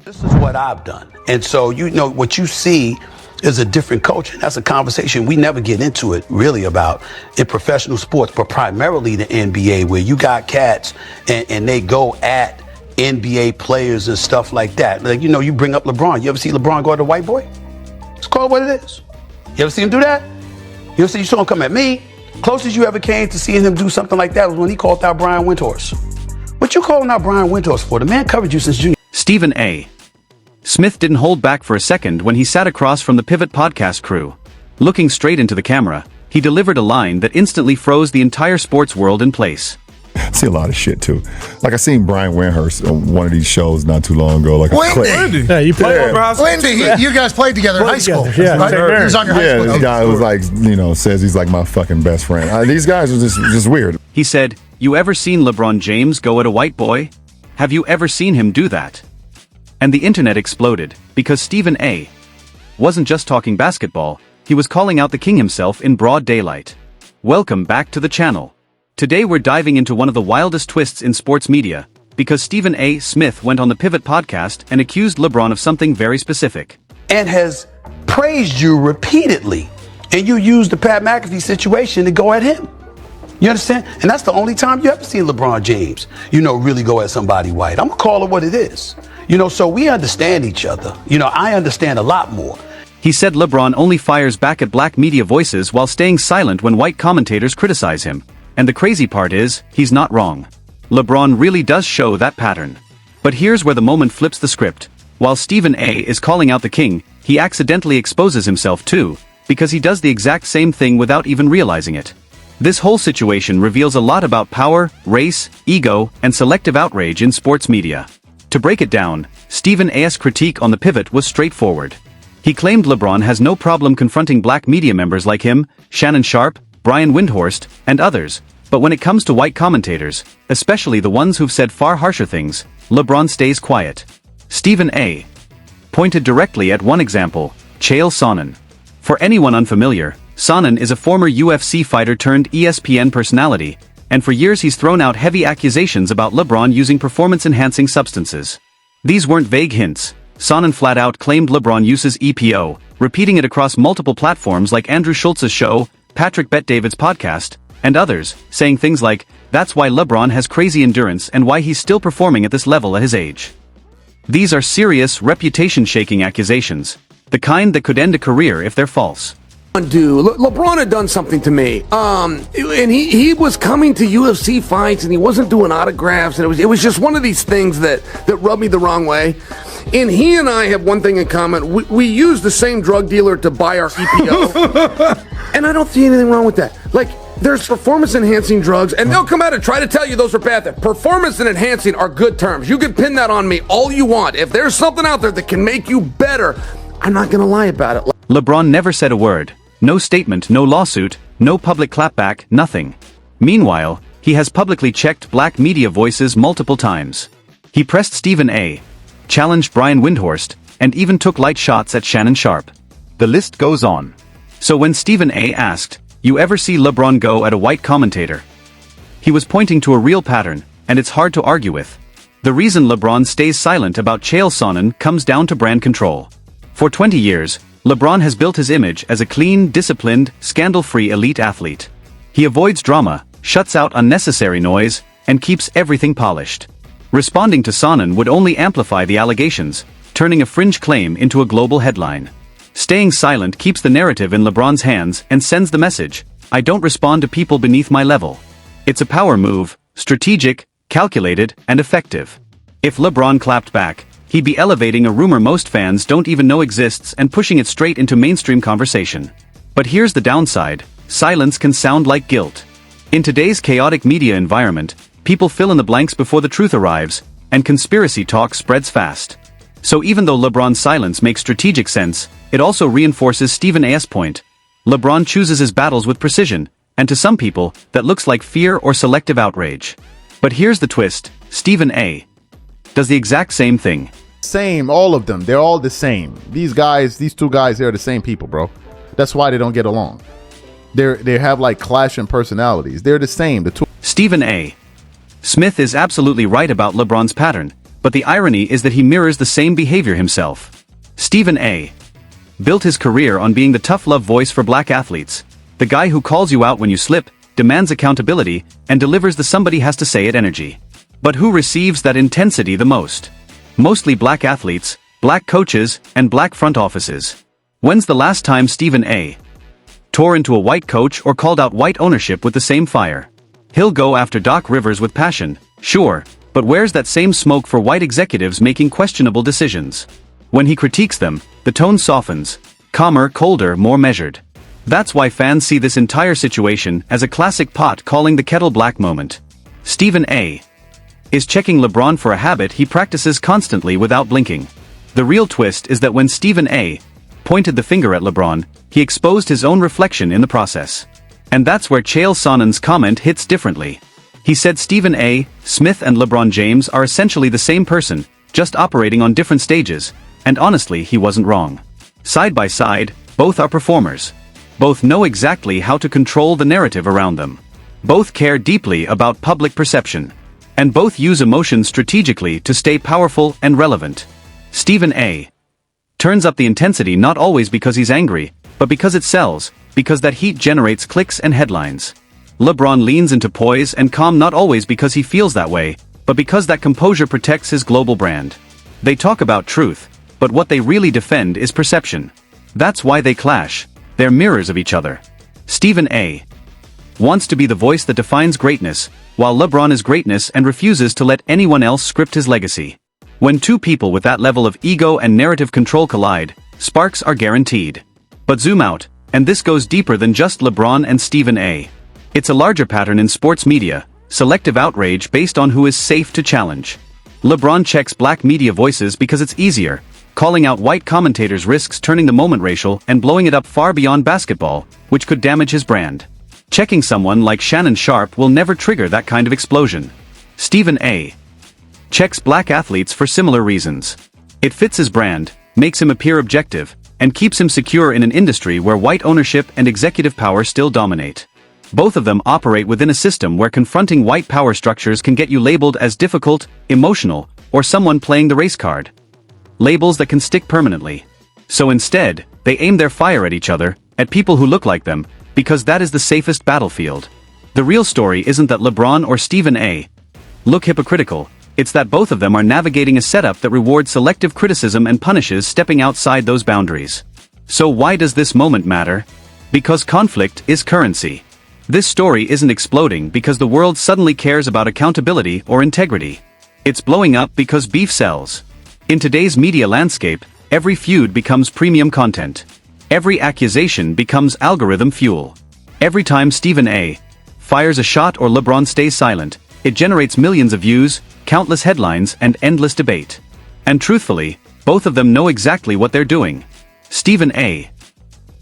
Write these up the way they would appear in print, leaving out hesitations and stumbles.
This is what I've done. And so, you know, what you see is a different culture. That's a conversation we never get into it really about in professional sports, but primarily the NBA, where you got cats and they go at NBA players and stuff like that. Like, you know, you bring up LeBron. You ever see LeBron go at a white boy? It's called what it is. You ever see him do that? You saw him come at me? Closest you ever came to seeing him do something like that was when he called out Brian Windhorst. What you calling out Brian Windhorst for? The man covered you since junior. Stephen A. Smith didn't hold back for a second when he sat across from the Pivot podcast crew. Looking straight into the camera, he delivered a line that instantly froze the entire sports world in place. I see a lot of shit too. Like I seen Brian Windhorst on one of these shows not too long ago. Like Wendy. Yeah, you played over high school. Wendy, you guys played together in high school. Yeah, right? He was on your high school. this guy was like, you know, says he's like my fucking best friend. These guys are just weird. He said, "You ever seen LeBron James go at a white boy? Have you ever seen him do that?" And the internet exploded, because Stephen A. wasn't just talking basketball, he was calling out the king himself in broad daylight. Welcome back to the channel. Today we're diving into one of the wildest twists in sports media, because Stephen A. Smith went on the Pivot podcast and accused LeBron of something very specific. And has praised you repeatedly. And you used the Pat McAfee situation to go at him. You understand? And that's the only time you ever seen LeBron James, you know, really go at somebody white. I'm gonna call it what it is. You know, so we understand each other. You know, I understand a lot more. He said LeBron only fires back at black media voices while staying silent when white commentators criticize him. And the crazy part is, he's not wrong. LeBron really does show that pattern. But here's where the moment flips the script. While Stephen A. is calling out the king, he accidentally exposes himself too, because he does the exact same thing without even realizing it. This whole situation reveals a lot about power, race, ego, and selective outrage in sports media. To break it down, Stephen A.'s critique on the Pivot was straightforward. He claimed LeBron has no problem confronting black media members like him, Shannon Sharpe, Brian Windhorst, and others, but when it comes to white commentators, especially the ones who've said far harsher things, LeBron stays quiet. Stephen A. pointed directly at one example, Chael Sonnen. For anyone unfamiliar, Sonnen is a former UFC fighter turned ESPN personality, and for years he's thrown out heavy accusations about LeBron using performance-enhancing substances. These weren't vague hints. Sonnen flat-out claimed LeBron uses EPO, repeating it across multiple platforms like Andrew Schultz's show, Patrick Bet-David's podcast, and others, saying things like, that's why LeBron has crazy endurance and why he's still performing at this level at his age. These are serious, reputation-shaking accusations, the kind that could end a career if they're false. LeBron had done something to me, and he was coming to UFC fights, and he wasn't doing autographs, and it was just one of these things that rubbed me the wrong way. And he and I have one thing in common: we use the same drug dealer to buy our EPO, and I don't see anything wrong with that. Like, there's performance-enhancing drugs, and they'll come out and try to tell you those are bad things. Performance and enhancing are good terms. You can pin that on me all you want. If there's something out there that can make you better, I'm not gonna lie about it. LeBron never said a word. No statement, no lawsuit, no public clapback, nothing. Meanwhile, he has publicly checked black media voices multiple times. He pressed Stephen A., challenged Brian Windhorst, and even took light shots at Shannon Sharpe. The list goes on. So when Stephen A. asked, "You ever see LeBron go at a white commentator?" he was pointing to a real pattern, and it's hard to argue with. The reason LeBron stays silent about Chael Sonnen comes down to brand control. For 20 years, LeBron has built his image as a clean, disciplined, scandal-free elite athlete. He avoids drama, shuts out unnecessary noise, and keeps everything polished. Responding to Sonnen would only amplify the allegations, turning a fringe claim into a global headline. Staying silent keeps the narrative in LeBron's hands and sends the message, I don't respond to people beneath my level. It's a power move, strategic, calculated, and effective. If LeBron clapped back, he'd be elevating a rumor most fans don't even know exists and pushing it straight into mainstream conversation. But here's the downside: silence can sound like guilt. In today's chaotic media environment, people fill in the blanks before the truth arrives, and conspiracy talk spreads fast. So even though LeBron's silence makes strategic sense, it also reinforces Stephen A.'s point. LeBron chooses his battles with precision, and to some people, that looks like fear or selective outrage. But here's the twist: Stephen A. does the exact same thing. Same, all of them. They're all the same. These guys, these two guys, they're the same people, bro. That's why they don't get along. They have like clashing personalities. They're the same. The two. Stephen A. Smith is absolutely right about LeBron's pattern, but but the irony is that he mirrors the same behavior himself. Stephen A. built his career on being the tough love voice for black athletes, the guy who calls you out when you slip, demands accountability, and delivers the somebody has to say it energy. But who receives that intensity the most? Mostly black athletes, black coaches, and black front offices. When's the last time Stephen A. tore into a white coach or called out white ownership with the same fire? He'll go after Doc Rivers with passion, sure, but where's that same smoke for white executives making questionable decisions? When he critiques them, the tone softens, calmer, colder, more measured. That's why fans see this entire situation as a classic pot calling the kettle black moment. Stephen A. is checking LeBron for a habit he practices constantly without blinking. The real twist is that when Stephen A. pointed the finger at LeBron, he exposed his own reflection in the process. And that's where Chael Sonnen's comment hits differently. He said Stephen A. Smith and LeBron James are essentially the same person, just operating on different stages, and honestly he wasn't wrong. Side by side, both are performers. Both know exactly how to control the narrative around them. Both care deeply about public perception. And both use emotion strategically to stay powerful and relevant. Stephen A. turns up the intensity not always because he's angry, but because it sells, because that heat generates clicks and headlines. LeBron leans into poise and calm not always because he feels that way, but because that composure protects his global brand. They talk about truth, but what they really defend is perception. That's why they clash. They're mirrors of each other. Stephen A. wants to be the voice that defines greatness, while LeBron is greatness and refuses to let anyone else script his legacy. When two people with that level of ego and narrative control collide, sparks are guaranteed. But zoom out, and this goes deeper than just LeBron and Stephen A. It's a larger pattern in sports media, selective outrage based on who is safe to challenge. LeBron checks black media voices because it's easier. Calling out white commentators risks turning the moment racial and blowing it up far beyond basketball, which could damage his brand. Checking someone like Shannon Sharpe will never trigger that kind of explosion. Stephen A. checks black athletes for similar reasons. It fits his brand, makes him appear objective, and keeps him secure in an industry where white ownership and executive power still dominate. Both of them operate within a system where confronting white power structures can get you labeled as difficult, emotional, or someone playing the race card. Labels that can stick permanently. So instead, they aim their fire at each other, at people who look like them, because that is the safest battlefield. The real story isn't that LeBron or Stephen A. look hypocritical, it's that both of them are navigating a setup that rewards selective criticism and punishes stepping outside those boundaries. So why does this moment matter? Because conflict is currency. This story isn't exploding because the world suddenly cares about accountability or integrity. It's blowing up because beef sells. In today's media landscape, every feud becomes premium content. Every accusation becomes algorithm fuel. Every time Stephen A. fires a shot or LeBron stays silent, it generates millions of views, countless headlines, and endless debate. And truthfully, both of them know exactly what they're doing. Stephen A.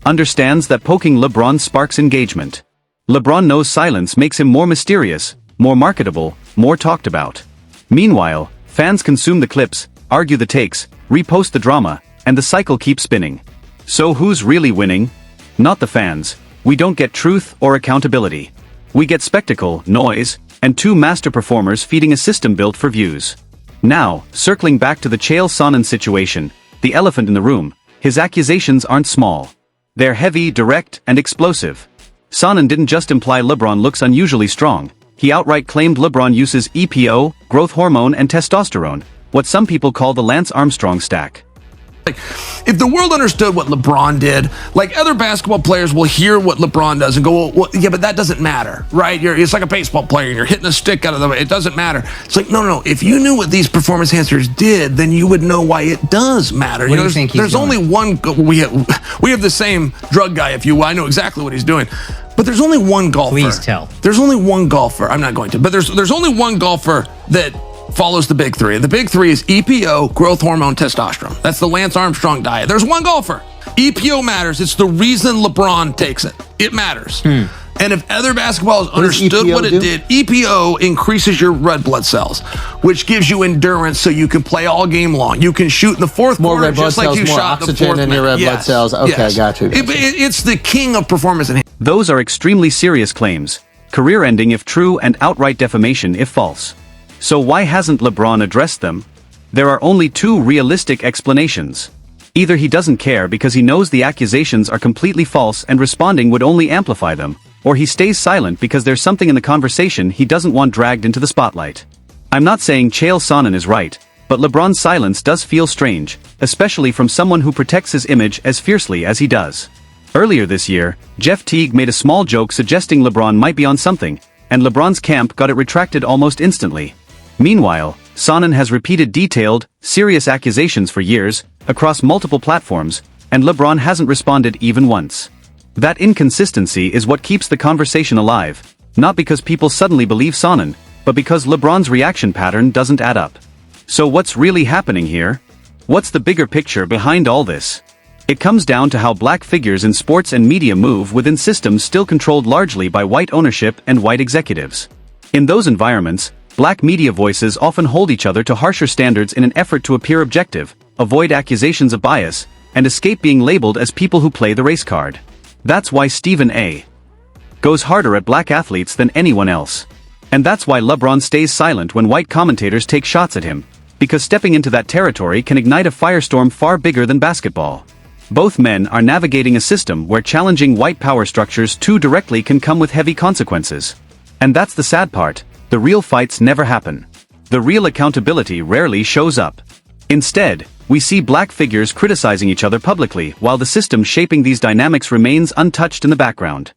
understands that poking LeBron sparks engagement. LeBron knows silence makes him more mysterious, more marketable, more talked about. Meanwhile, fans consume the clips, argue the takes, repost the drama, and the cycle keeps spinning. So who's really winning? Not the fans. We don't get truth or accountability. We get spectacle, noise, and two master performers feeding a system built for views. Now, circling back to the Chael Sonnen situation, the elephant in the room, his accusations aren't small. They're heavy, direct, and explosive. Sonnen didn't just imply LeBron looks unusually strong, he outright claimed LeBron uses EPO, growth hormone, and testosterone, what some people call the Lance Armstrong stack. Like, if the world understood what LeBron did, like other basketball players will hear what LeBron does and go, well, yeah, but that doesn't matter, right? It's like a baseball player and you're hitting a stick out of the way. It doesn't matter. It's like, no. If you knew what these performance enhancers did, then you would know why it does matter. What do you think he's there's doing? only one. We have the same drug guy, if you will. I know exactly what he's doing. But there's only one golfer. Please tell. There's only one golfer. I'm not going to. But there's only one golfer that follows the big three. And the big three is EPO, growth hormone, testosterone. That's the Lance Armstrong diet. There's one golfer. EPO matters. It's the reason LeBron takes it. It matters. And if other basketballers understood EPO what it do? did, EPO increases your red blood cells, which gives you endurance so you can play all game long. You can shoot in the fourth More quarter red blood just like cells, you more shot in the oxygen fourth in your minute. red blood Yes. cells. Okay, Yes. got you. It's the king of performance enhancement. Those are extremely serious claims, career-ending if true and outright defamation if false. So why hasn't LeBron addressed them? There are only two realistic explanations. Either he doesn't care because he knows the accusations are completely false and responding would only amplify them, or he stays silent because there's something in the conversation he doesn't want dragged into the spotlight. I'm not saying Chael Sonnen is right, but LeBron's silence does feel strange, especially from someone who protects his image as fiercely as he does. Earlier this year, Jeff Teague made a small joke suggesting LeBron might be on something, and LeBron's camp got it retracted almost instantly. Meanwhile, Sonnen has repeated detailed, serious accusations for years, across multiple platforms, and LeBron hasn't responded even once. That inconsistency is what keeps the conversation alive, not because people suddenly believe Sonnen, but because LeBron's reaction pattern doesn't add up. So what's really happening here? What's the bigger picture behind all this? It comes down to how black figures in sports and media move within systems still controlled largely by white ownership and white executives. In those environments, black media voices often hold each other to harsher standards in an effort to appear objective, avoid accusations of bias, and escape being labeled as people who play the race card. That's why Stephen A. goes harder at black athletes than anyone else. And that's why LeBron stays silent when white commentators take shots at him, because stepping into that territory can ignite a firestorm far bigger than basketball. Both men are navigating a system where challenging white power structures too directly can come with heavy consequences. And that's the sad part, the real fights never happen. The real accountability rarely shows up. Instead, we see black figures criticizing each other publicly while the system shaping these dynamics remains untouched in the background.